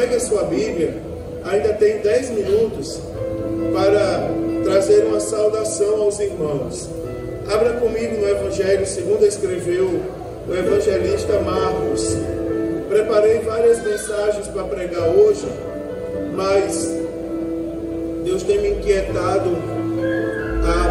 pegue a sua Bíblia, ainda tem 10 minutos para trazer uma saudação aos irmãos. Abra comigo no Evangelho segundo escreveu o evangelista Marcos. Preparei várias mensagens para pregar hoje, mas Deus tem me inquietado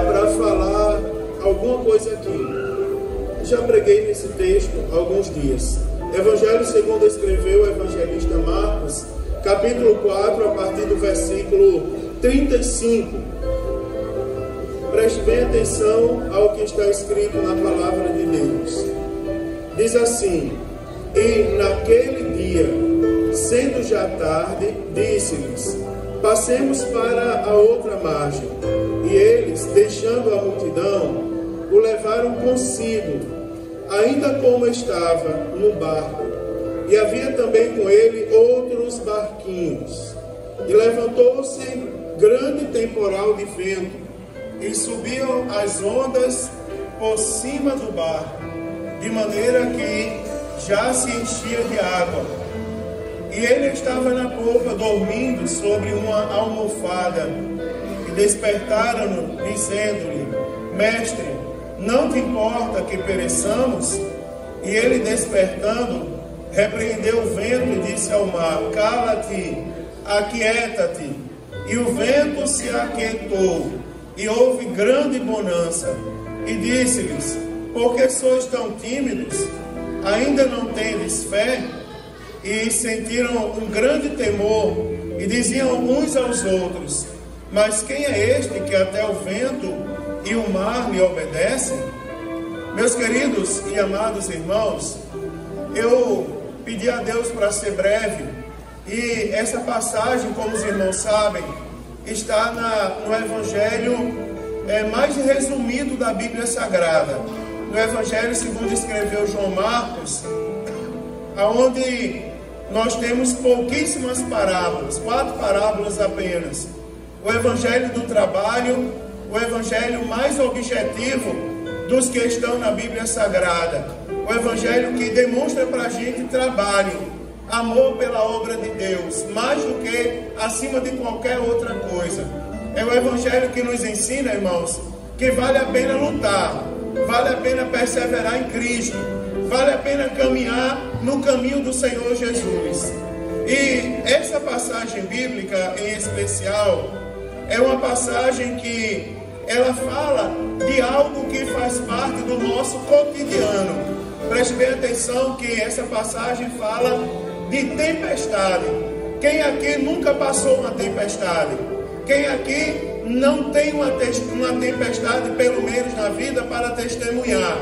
para falar alguma coisa aqui. Já preguei nesse texto há alguns dias. Evangelho segundo escreveu o evangelista Marcos, capítulo 4, a partir do versículo 35. Preste bem atenção ao que está escrito na palavra de Deus. Diz assim: e naquele dia, sendo já tarde, disse-lhes: passemos para a outra margem. E eles, deixando a multidão, o levaram consigo, ainda como estava no barco. E havia também com ele outros barquinhos. E levantou-se grande temporal de vento, e subiam as ondas por cima do barco, de maneira que já se enchia de água. E ele estava na popa, dormindo sobre uma almofada. E despertaram-no, dizendo-lhe: Mestre, não te importa que pereçamos? E ele, despertando, repreendeu o vento e disse ao mar: cala-te, aquieta-te. E o vento se aquietou, e houve grande bonança. E disse-lhes: por que sois tão tímidos? Ainda não tendes fé? E sentiram um grande temor, e diziam uns aos outros: mas quem é este que até o vento e o mar lhe obedecem? Meus queridos e amados irmãos, eu pedi a Deus para ser breve, e essa passagem, como os irmãos sabem, está no Evangelho mais resumido da Bíblia Sagrada, no Evangelho segundo escreveu João Marcos, onde nós temos pouquíssimas parábolas, 4 parábolas apenas. O Evangelho do trabalho, o Evangelho mais objetivo dos que estão na Bíblia Sagrada, o Evangelho que demonstra para a gente trabalho, amor pela obra de Deus, mais do que acima de qualquer outra coisa. É o Evangelho que nos ensina, irmãos, que vale a pena lutar, vale a pena perseverar em Cristo, vale a pena caminhar no caminho do Senhor Jesus. E essa passagem bíblica em especial é uma passagem que ela fala de algo que faz parte do nosso cotidiano. Preste bem atenção que essa passagem fala de tempestade. Quem aqui nunca passou uma tempestade? Quem aqui não tem uma tempestade, pelo menos na vida, para testemunhar?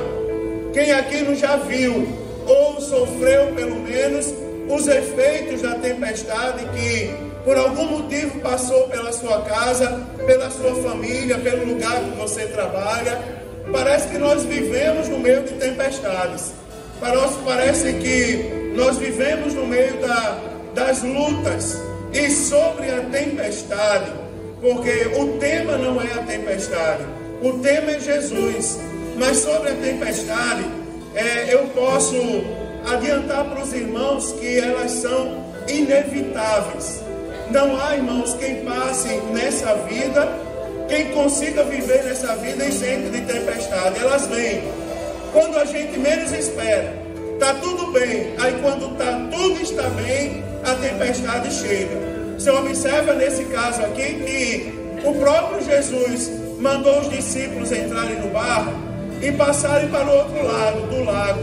Quem aqui não já viu ou sofreu, pelo menos, os efeitos da tempestade que, por algum motivo, passou pela sua casa, pela sua família, pelo lugar que você trabalha? Parece que nós vivemos no meio de tempestades. Parece que nós vivemos no meio das lutas. E sobre a tempestade, porque o tema não é a tempestade, o tema é Jesus. Mas sobre a tempestade, eu posso adiantar para os irmãos que elas são inevitáveis. Não há, irmãos, quem passe nessa vida, quem consiga viver nessa vida isento de tempestade. Elas vêm quando a gente menos espera. Está tudo bem, aí quando tudo está bem, a tempestade chega. Você observa nesse caso aqui que o próprio Jesus mandou os discípulos entrarem no barco e passarem para o outro lado do lago.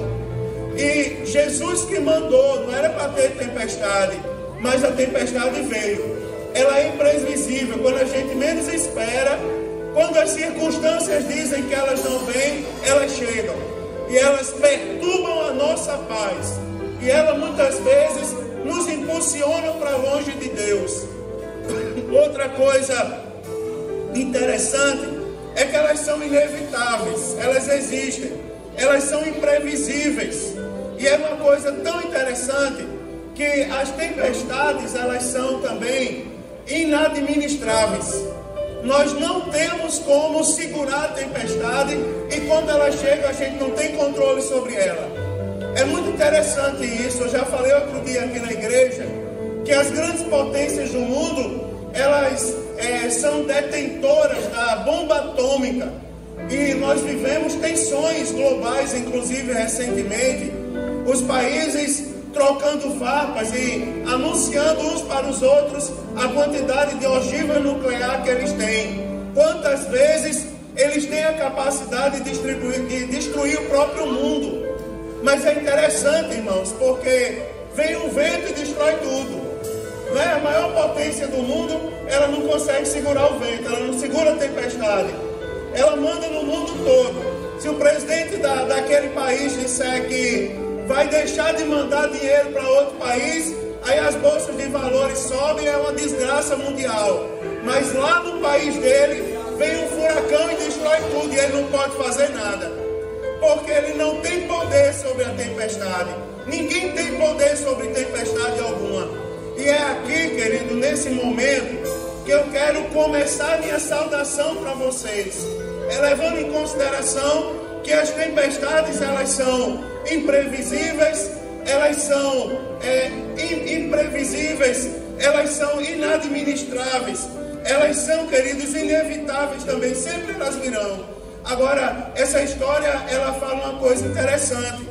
E Jesus que mandou, não era para ter tempestade, mas a tempestade veio. Ela é imprevisível, quando a gente menos espera, quando as circunstâncias dizem que elas não vêm, elas chegam. E elas perturbam a nossa paz. E elas muitas vezes nos impulsionam para longe de Deus. Outra coisa interessante é que elas são inevitáveis, elas existem, elas são imprevisíveis. E é uma coisa tão interessante que as tempestades, elas são também inadministráveis. Nós não temos como segurar a tempestade e quando ela chega a gente não tem controle sobre ela. É muito interessante isso. Eu já falei outro dia aqui na igreja que as grandes potências do mundo, elas são detentoras da bomba atômica. E nós vivemos tensões globais, inclusive recentemente, os países trocando farpas e anunciando uns para os outros a quantidade de ogiva nuclear que eles têm. Quantas vezes eles têm a capacidade de destruir o próprio mundo. Mas é interessante, irmãos, porque vem um vento e destrói tudo. Né? A maior potência do mundo, ela não consegue segurar o vento, ela não segura a tempestade. Ela manda no mundo todo. Se o presidente daquele país disser que vai deixar de mandar dinheiro para outro país, aí as bolsas de valores sobem, é uma desgraça mundial. Mas lá no país dele, vem um furacão e destrói tudo, e ele não pode fazer nada. Porque ele não tem poder sobre a tempestade. Ninguém tem poder sobre tempestade alguma. E é aqui, querido, nesse momento, que eu quero começar minha saudação para vocês. Levando em consideração que as tempestades, elas são imprevisíveis, elas são imprevisíveis, elas são inadministráveis, elas são, queridos, inevitáveis também, sempre elas virão. Agora, essa história, ela fala uma coisa interessante,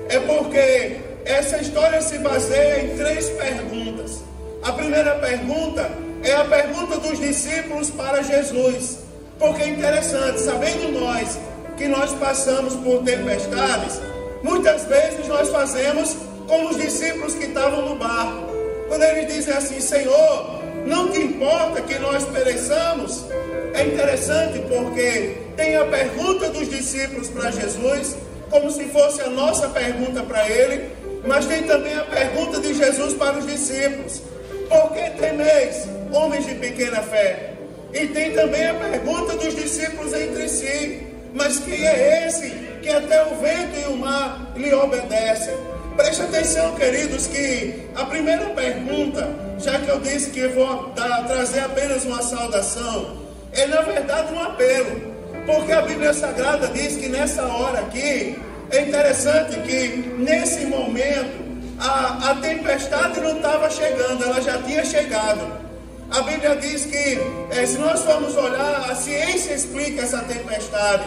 é porque essa história se baseia em 3 perguntas. A primeira pergunta é a pergunta dos discípulos para Jesus, porque é interessante, sabendo nós que nós passamos por tempestades, muitas vezes nós fazemos como os discípulos que estavam no barco. Quando eles dizem assim: Senhor, não te importa que nós pereçamos? É interessante porque tem a pergunta dos discípulos para Jesus, como se fosse a nossa pergunta para ele, mas tem também a pergunta de Jesus para os discípulos: por que temeis, homens de pequena fé? E tem também a pergunta dos discípulos entre si: mas quem é esse que até o vento e o mar lhe obedecem? Preste atenção, queridos, que a primeira pergunta, já que eu disse que eu vou trazer apenas uma saudação, é na verdade um apelo. Porque a Bíblia Sagrada diz que nessa hora aqui, é interessante que nesse momento a tempestade não estava chegando, ela já tinha chegado. A Bíblia diz que, se nós formos olhar, a ciência explica essa tempestade.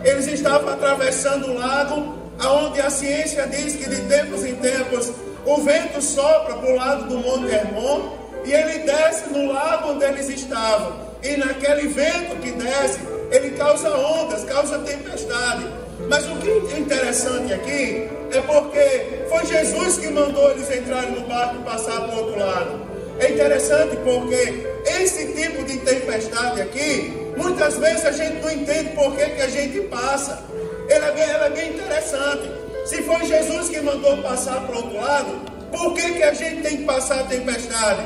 Eles estavam atravessando um lago, onde a ciência diz que de tempos em tempos o vento sopra para o lado do Monte Hermon e ele desce no lago onde eles estavam. E naquele vento que desce, ele causa ondas, causa tempestade. Mas o que é interessante aqui é porque foi Jesus que mandou eles entrarem no barco e passar para o outro lado. É interessante porque esse tipo de tempestade aqui, muitas vezes a gente não entende por que a gente passa. Ela é bem interessante. Se foi Jesus que mandou passar para o outro lado, por que a gente tem que passar a tempestade?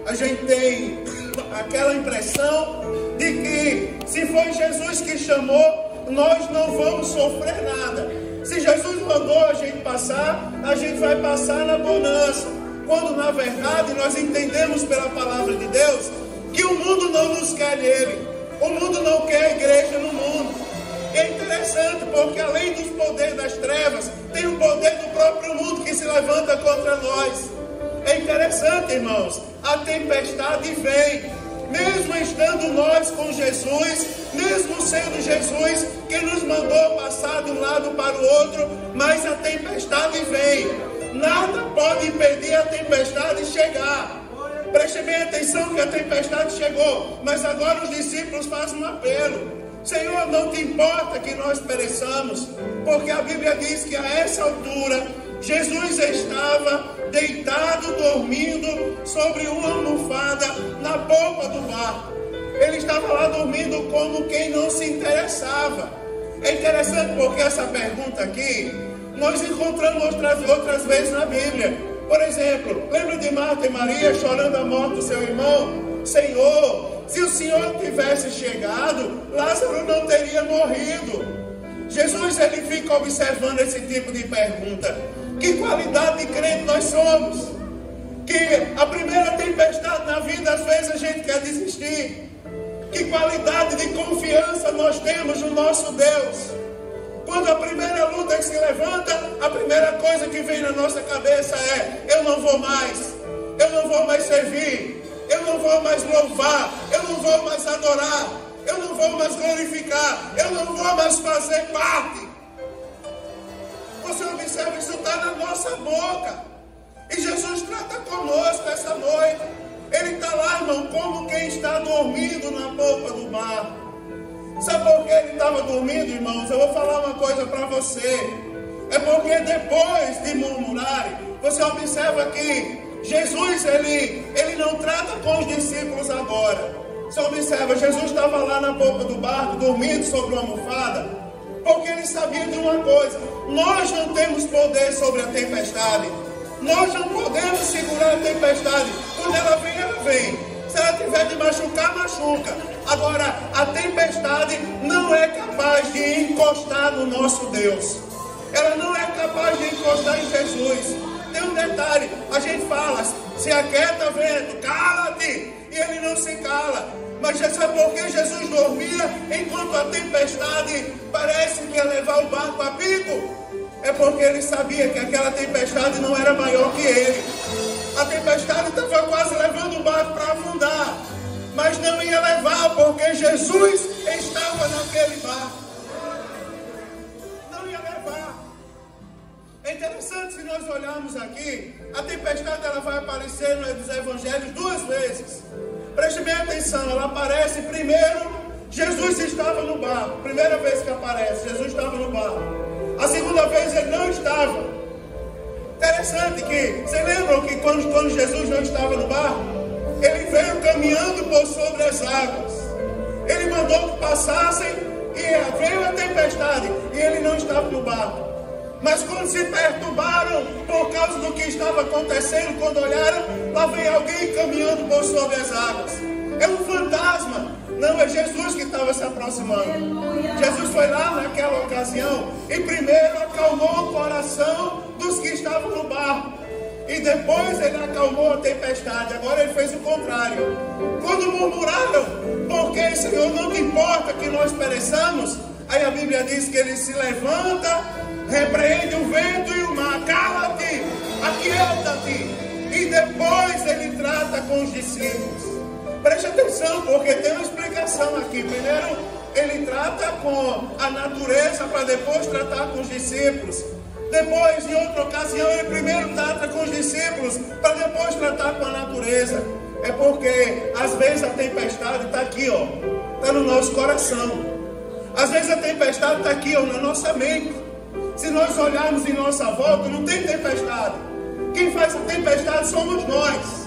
A gente tem aquela impressão de que se foi Jesus que chamou, nós não vamos sofrer nada. Se Jesus mandou a gente vai passar na bonança. Quando na verdade nós entendemos pela palavra de Deus que o mundo não nos quer nele. O mundo não quer a igreja no mundo. É interessante porque além dos poderes das trevas, tem o poder do próprio mundo que se levanta contra nós. É interessante, irmãos, a tempestade vem, mesmo estando nós com Jesus, mesmo sendo Jesus que nos mandou passar de um lado para o outro, mas a tempestade vem. Nada pode impedir a tempestade chegar. Preste bem atenção que a tempestade chegou, mas agora os discípulos fazem um apelo: Senhor, não te importa que nós pereçamos, porque a Bíblia diz que a essa altura Jesus estava deitado, dormindo sobre uma almofada na polpa do barco. Ele estava lá dormindo como quem não se interessava. É interessante porque essa pergunta aqui nós encontramos outras vezes na Bíblia. Por exemplo, lembra de Marta e Maria chorando a morte do seu irmão? Senhor, se o Senhor tivesse chegado, Lázaro não teria morrido. Jesus, ele fica observando esse tipo de pergunta. Que qualidade de crente nós somos? Que a primeira tempestade na vida, às vezes a gente quer desistir. Que qualidade de confiança nós temos no nosso Deus? Quando a primeira luta que se levanta, a primeira coisa que vem na nossa cabeça é: eu não vou mais, eu não vou mais servir, eu não vou mais louvar, eu não vou mais adorar, eu não vou mais glorificar, eu não vou mais fazer parte. Você observa, isso está na nossa boca. E Jesus trata conosco essa noite. Ele está lá, irmão, como quem está dormindo na polpa do barco. Sabe por que ele estava dormindo, irmãos? Eu vou falar uma coisa para você. É porque depois de murmurarem, você observa que Jesus, ele não trata com os discípulos agora. Você observa, Jesus estava lá na polpa do barco, dormindo sobre uma almofada, porque ele sabia de uma coisa: nós não temos poder sobre a tempestade. Nós não podemos segurar a tempestade. Quando ela vem. Se ela tiver de machucar, machuca. Agora, a tempestade não é capaz de encostar no nosso Deus. Ela não é capaz de encostar em Jesus. Tem um detalhe, a gente fala, se aquieta vento, cala-te, e ele não se cala. Mas sabe por que Jesus dormia enquanto a tempestade parece que ia levar o barco a pico? É porque ele sabia que aquela tempestade não era maior que ele. A tempestade estava quase levando o barco para afundar, mas não ia levar, porque Jesus estava naquele barco. Não ia levar. É interessante, se nós olharmos aqui, a tempestade ela vai aparecer nos evangelhos 2 vezes. Preste bem atenção, ela aparece primeiro, Jesus estava no barco. Primeira vez que aparece, Jesus estava no barco. A segunda vez ele não estava. Interessante que, vocês lembram que quando Jesus não estava no barco, ele veio caminhando por sobre as águas. Ele mandou que passassem e veio a tempestade e ele não estava no barco. Mas quando se perturbaram por causa do que estava acontecendo, quando olharam, lá vem alguém caminhando por sobre as águas. É um fantasma. Não, é Jesus que estava se aproximando. Jesus foi lá naquela ocasião e primeiro acalmou o coração dos que estavam no barco. E depois ele acalmou a tempestade. Agora ele fez o contrário. Quando murmuraram, porque Senhor, não te importa que nós pereçamos, aí a Bíblia diz que ele se levanta, repreende o vento e o mar. Cala-te, aquieta-te. E depois ele trata com os discípulos. Preste atenção, porque tem uma explicação aqui. Primeiro, ele trata com a natureza para depois tratar com os discípulos. Depois, em outra ocasião, ele primeiro trata com os discípulos para depois tratar com a natureza. É porque, às vezes, a tempestade está aqui, ó. Está no nosso coração. Às vezes, a tempestade está aqui, ó, na nossa mente. Se nós olharmos em nossa volta, não tem tempestade. Quem faz a tempestade somos nós.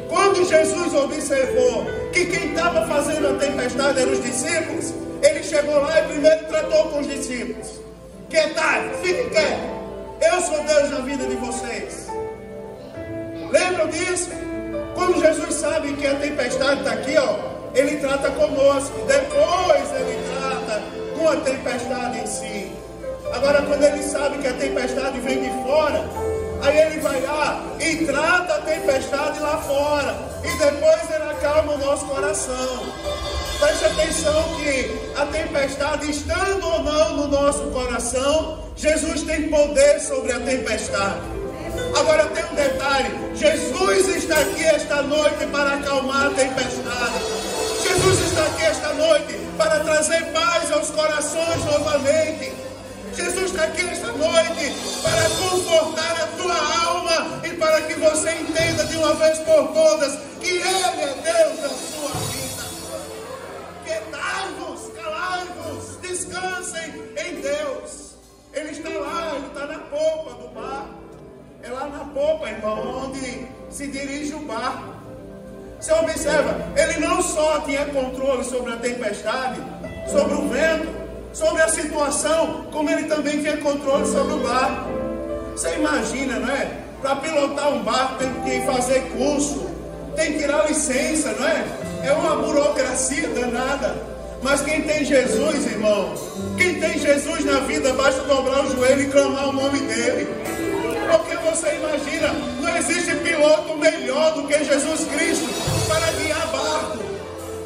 Quando Jesus observou que quem estava fazendo a tempestade eram os discípulos, ele chegou lá e primeiro tratou com os discípulos. Quietai, fiquem quietos. Eu sou Deus na vida de vocês. Lembram disso? Quando Jesus sabe que a tempestade está aqui, ó, ele trata conosco. Depois ele trata com a tempestade em si. Agora, quando ele sabe que a tempestade vem de fora, aí ele vai lá e trata a tempestade lá fora. E depois ele acalma o nosso coração. Preste atenção que a tempestade, estando ou não no nosso coração, Jesus tem poder sobre a tempestade. Agora tem um detalhe. Jesus está aqui esta noite para acalmar a tempestade. Jesus está aqui esta noite para trazer paz aos corações novamente. Jesus está aqui esta noite para confortar a tua alma e para que você entenda de uma vez por todas que Ele é Deus da sua vida. Quietai-vos, calai-vos, descansem em Deus. Ele está lá, Ele está na popa do barco. É lá na popa, irmão, onde se dirige o barco. Você observa, Ele não só tinha controle sobre a tempestade, sobre o vento, sobre a situação, como ele também tinha controle sobre o barco. Você imagina, não é? Para pilotar um barco tem que fazer curso, tem que tirar licença, não é? É uma burocracia danada. Mas quem tem Jesus, irmão, quem tem Jesus na vida, basta dobrar o joelho e clamar o nome dele. Porque você imagina, não existe piloto melhor do que Jesus Cristo para guiar barco.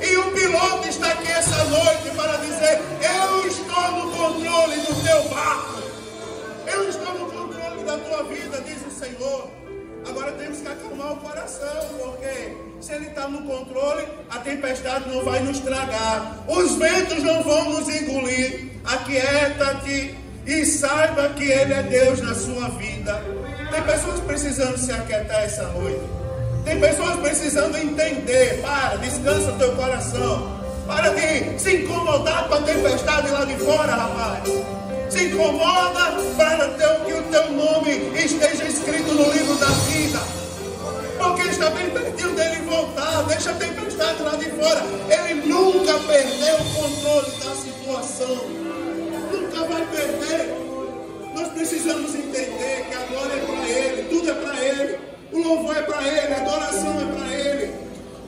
E o piloto está aqui essa noite para dizer: eu estou no controle do teu barco. Eu estou no controle da tua vida, diz o Senhor. Agora temos que acalmar o coração. está no controle, a tempestade não vai nos tragar, os ventos não vão nos engolir. Aquieta-te e saiba que Ele é Deus na sua vida. Tem pessoas precisando se aquietar essa noite. Tem pessoas precisando entender. Para, descansa o teu coração. Para de se incomodar com a tempestade lá de fora, rapaz. Se incomoda para que o teu nome esteja escrito no livro da vida. Porque está bem pertinho dele voltar. Deixa a tempestade lá de fora. Ele nunca perdeu o controle da situação. Nunca vai perder. Nós precisamos entender que a glória é para Ele, tudo é para Ele, o louvor é para Ele, a adoração é para Ele,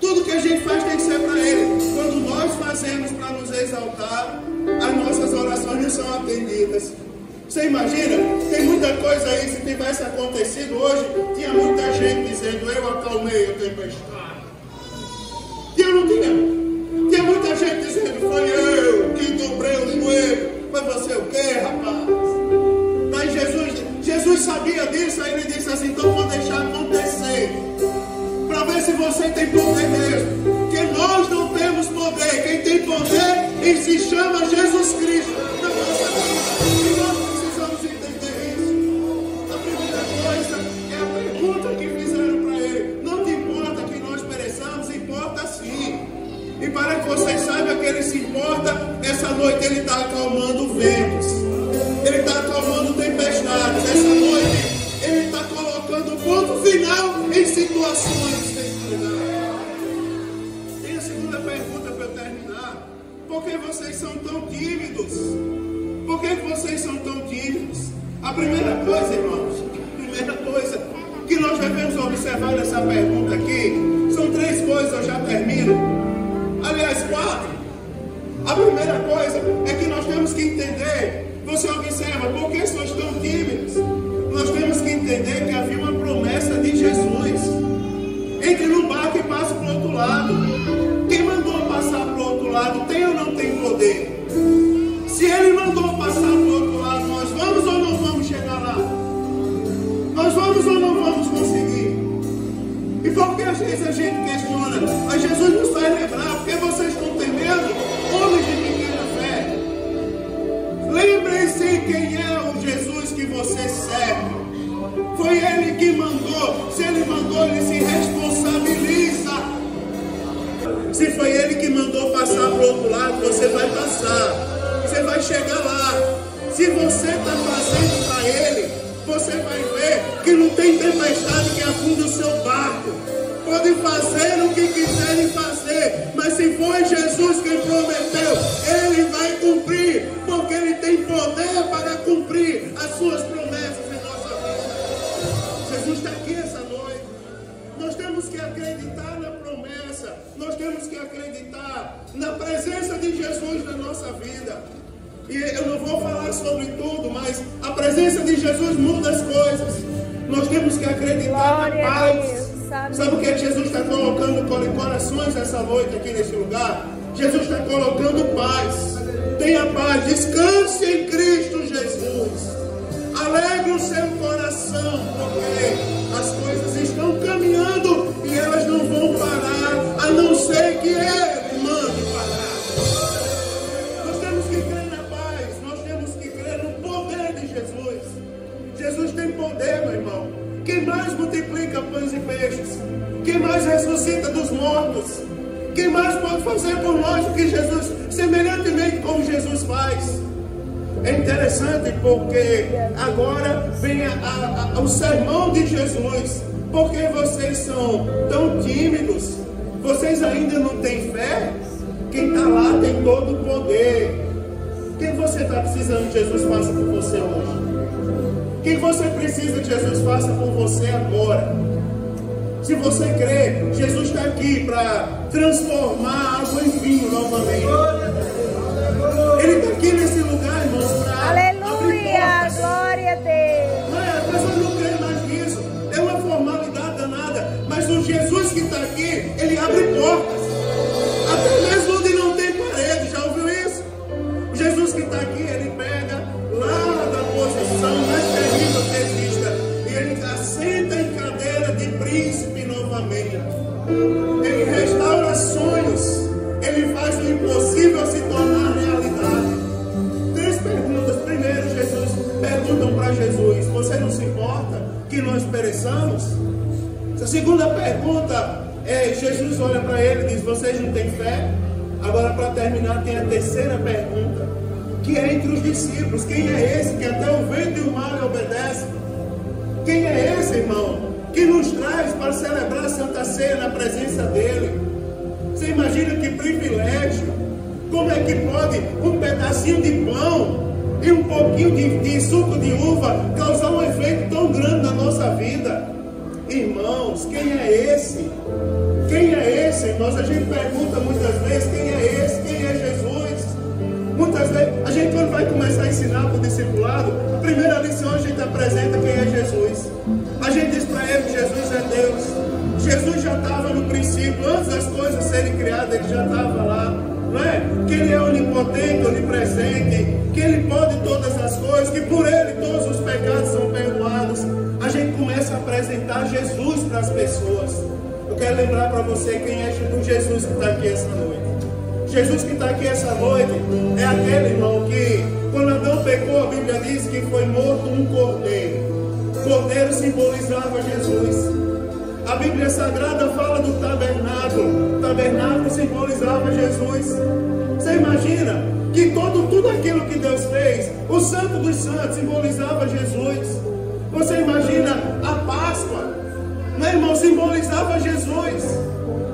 tudo que a gente faz tem que ser para Ele. Quando nós fazemos para nos exaltar, as nossas orações não são atendidas. Você imagina? Tem muita coisa aí, se tivesse acontecido hoje, tinha muita gente dizendo, eu acalmei a tempestade. E eu não tinha. Tinha muita gente dizendo, foi eu que dobrei o joelho. Mas você o quê, rapaz? Mas Jesus sabia disso, aí ele disse assim, então vou deixar acontecer. Para ver se você tem poder mesmo. Porque nós não temos poder. Quem tem poder, ele se chama Jesus Cristo. Na nossa vida. E nós precisamos entender isso. A primeira coisa é a pergunta que fizeram para ele. Não te importa que nós pereçamos, importa sim. E para que vocês saibam que ele se importa, essa noite ele está acalmando ventos. Ele está acalmando tempestades. Essa noite ele está colocando ponto final em situações desse lugar. E a segunda pergunta para eu terminar. Por que vocês são tão tímidos? Por que vocês são tão tímidos? A primeira coisa, irmãos, que nós devemos observar nessa pergunta aqui, são 3 coisas, eu já termino. Aliás, 4. A primeira coisa é que nós temos que entender. Você observa, por que sois tão tímidos? Nós temos que entender que havia uma promessa de Jesus. Entre no barco e passe para o outro lado. Quem mandou passar para o outro lado tem ou não tem poder? Se ele mandou passar para o outro lado, nós vamos ou não vamos chegar lá? Nós vamos ou não vamos conseguir? E por que às vezes a gente questiona? Mas Jesus nos vai lembrar, porque vocês não têm medo? Homens de pequena fé. Lembrem-se quem é o Jesus que você serve. Foi Ele que mandou. Se Ele mandou, Ele se responsabiliza. Se foi Ele que mandou passar para o outro lado, você vai passar. Você vai chegar lá. Se você está fazendo para Ele, você vai ver que não tem tempestade que afunde o seu barco. Podem fazer o que quiserem fazer, mas se foi Jesus quem prometeu, Ele vai cumprir, porque Ele tem poder para cumprir as suas promessas em nossa vida. Jesus está aqui essa noite. Nós temos que acreditar na promessa, nós temos que acreditar na presença de Jesus na nossa vida. E eu não vou falar sobre tudo, mas a presença de Jesus muda as coisas. Nós temos que acreditar na paz. Sabe o que Jesus está colocando em corações essa noite aqui nesse lugar? Jesus está colocando paz. Tenha paz, descanse em Cristo Jesus. Alegre o seu coração, porque as coisas estão caminhando e elas não vão parar, a não ser que Ele mande parar. Nós temos que crer na paz, nós temos que crer no poder de Jesus. Jesus tem poder, meu irmão. Quem mais multiplica pães e peixes? Quem mais ressuscita dos mortos? Quem mais pode fazer por nós o que Jesus, semelhantemente como Jesus faz? É interessante porque agora vem o sermão de Jesus. Por que vocês são tão tímidos? Vocês ainda não têm fé? Quem está lá tem todo o poder. Quem você está precisando que Jesus faça por você hoje? Quem você precisa que Jesus faça por você agora? Se você crê, Jesus está aqui para transformar água em vinho novamente. Ele está aqui nesse lugar, irmãos, para aleluia, glória a Deus. Não é, a pessoa não crê mais nisso. É uma formalidade danada. Mas o Jesus que está aqui, ele abre portas. Até mesmo onde não tem parede. Já ouviu isso? O Jesus que está aqui, ele pega lá da posição mais terrível que exista e ele assenta em cadeira de príncipe novamente. Ele restaura você não se importa que nós pereçamos? A segunda pergunta é, Jesus olha para ele e diz, vocês não têm fé? Agora, para terminar, tem a terceira pergunta, que é entre os discípulos. Quem é esse que até o vento e o mar lhe obedecem? Quem é esse, irmão, que nos traz para celebrar a Santa Ceia na presença dele? Você imagina que privilégio? Como é que pode um pedacinho de pão e um pouquinho de suco de uva causar um efeito tão grande na nossa vida? Irmãos, quem é esse? Quem é esse, irmãos? A gente pergunta muitas vezes, quem é esse? Quem é Jesus? Muitas vezes, a gente quando vai começar a ensinar para o discipulado, a primeira lição a gente apresenta quem é Jesus. A gente diz para ele que Jesus é Deus. Jesus já estava no princípio, antes das coisas serem criadas, ele já estava lá. Não é? Que ele é onipotente, onipresente, que ele pode todas as coisas, que por ele todos os pecados são perdoados. A gente começa a apresentar Jesus para as pessoas. Eu quero lembrar para você quem é o Jesus que está aqui essa noite. Jesus que está aqui essa noite é aquele, irmão, que quando Adão pecou, a Bíblia diz que foi morto um cordeiro. O cordeiro simbolizava Jesus. A Bíblia Sagrada fala do tabernáculo. O tabernáculo simbolizava Jesus. Você imagina que tudo aquilo que Deus fez, o Santo dos Santos simbolizava Jesus. Você imagina a Páscoa, meu irmão, simbolizava Jesus.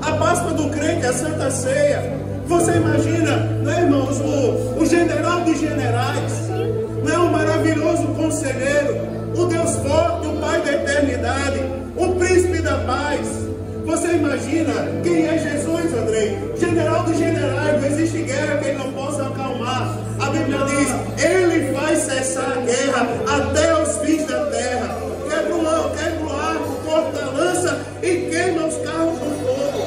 A Páscoa do crente, a Santa Ceia. Você imagina, né, irmãos, o general dos generais, né, o maravilhoso conselheiro, o Deus forte, o Pai da eternidade, o príncipe da paz. Você imagina quem é Jesus, Andrei? General dos generais, não existe guerra que ele não possa acalmar. A Bíblia diz, ele faz cessar a guerra até os fins da terra. Quebra o arco, corta a lança e queima os carros com fogo.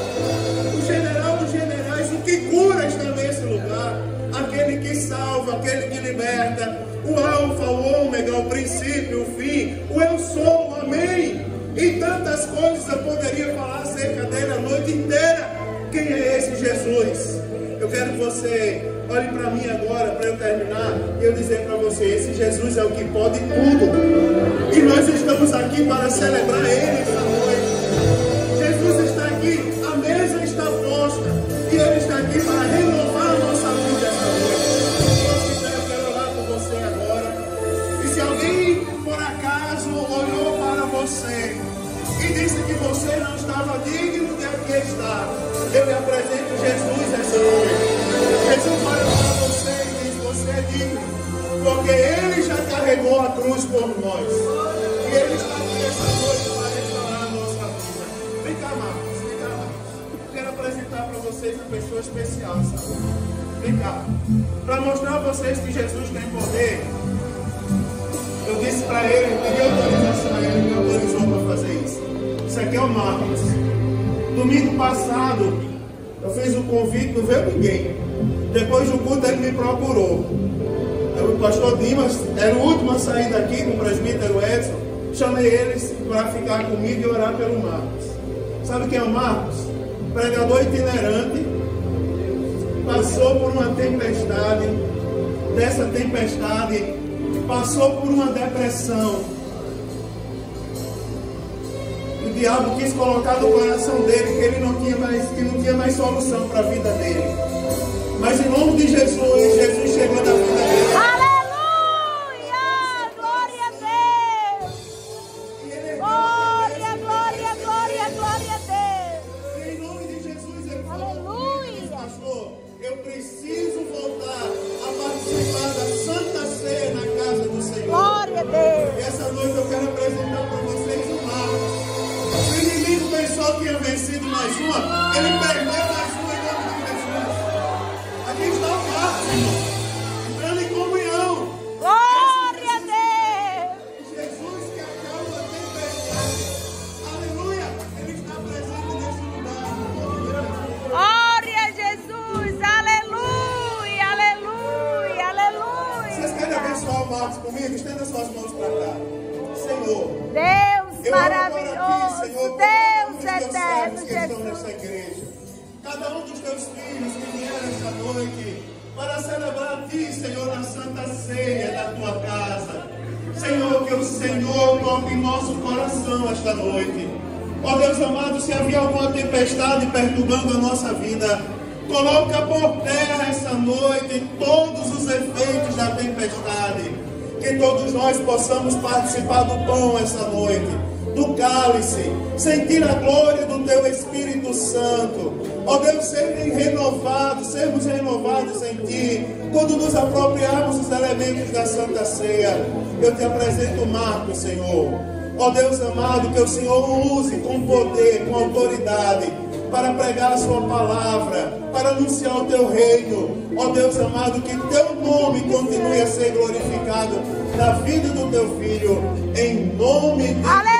O general dos generais, o que cura está nesse lugar. Aquele que salva, aquele que liberta. O alfa, o ômega, o princípio, o fim. O eu sou, o amém. E tantas coisas eu poderia falar acerca dele a noite inteira. Quem é esse Jesus? Eu quero que você olhe para mim agora, para eu terminar, e eu dizer para você, esse Jesus é o que pode tudo. E nós estamos aqui para celebrar ele esta noite. Jesus está aqui, a mesa está posta, e ele está aqui para renovar a nossa vida esta noite. Eu quero orar por você agora. E se alguém, por acaso, olhou para você e disse que você não estava digno de aqui estar, eu lhe apresento Jesus essa noite. Jesus vai para você e diz, você é digno, porque ele já carregou a cruz por nós. E ele está aqui essa noite para restaurar a nossa vida. Vem cá, Marcos, vem cá, Marcos. Eu quero apresentar para vocês uma pessoa especial, sabe? Vem cá. Para mostrar a vocês que Jesus tem poder, eu disse para ele, eu pedi autorização a ele, me autorizou para fazer isso. Isso aqui é o Marcos. Domingo passado, eu fiz o convite, não veio ninguém. Depois do culto, ele me procurou. O pastor Dimas era o último a sair daqui, com o presbítero Edson. Chamei eles para ficar comigo e orar pelo Marcos. Sabe quem é o Marcos? Pregador itinerante. Passou por uma tempestade. Dessa tempestade, passou por uma depressão. O diabo quis colocar no coração dele que ele não tinha mais solução para a vida dele. Mas em nome de Jesus, Jesus chegou na vida dele. Aleluia! Glória a Deus! Glória, glória, glória, glória a Deus! E em nome de Jesus, ele falou, pastor, eu preciso voltar a participar da Santa Ceia na casa do Senhor. Glória a Deus! E essa noite eu quero apresentar para vocês o Marcos. O inimigo pensou que ia vencido mais uma, ele perdeu mais uma em nome de Jesus. Aqui está o Marcos, irmão, entrando em comunhão. Glória a Deus! Jesus que acalma a tempestade. Aleluia, ele está presente nesse lugar. Glória a Jesus! Aleluia! Aleluia! Aleluia! Vocês querem abençoar o Marcos comigo? Estenda suas mãos para cá. Senhor, Deus eu oro agora maravilhoso! aqui, Senhor, Deus cada um dos teus servos eterno, que estão Jesus! nessa igreja. Cada um dos teus filhos que vieram esta noite para celebrar a Ti, Senhor, na Santa Ceia da Tua casa. Senhor, que eu Senhor toque em nosso coração esta noite. Ó Deus amado, se havia alguma tempestade perturbando a nossa vida, coloca por terra essa noite todos os efeitos da tempestade. Que todos nós possamos participar do pão essa noite, do cálice, sentir a glória do Teu Espírito Santo. Ó Deus, sermos renovados em Ti, quando nos apropriarmos dos elementos da Santa Ceia. Eu te apresento o Marcos, Senhor. Ó Deus amado, que o Senhor use com poder, com autoridade, para pregar a Sua palavra, para anunciar o Teu reino. Ó Deus amado, que Teu nome continue a ser glorificado na vida do Teu Filho, em nome de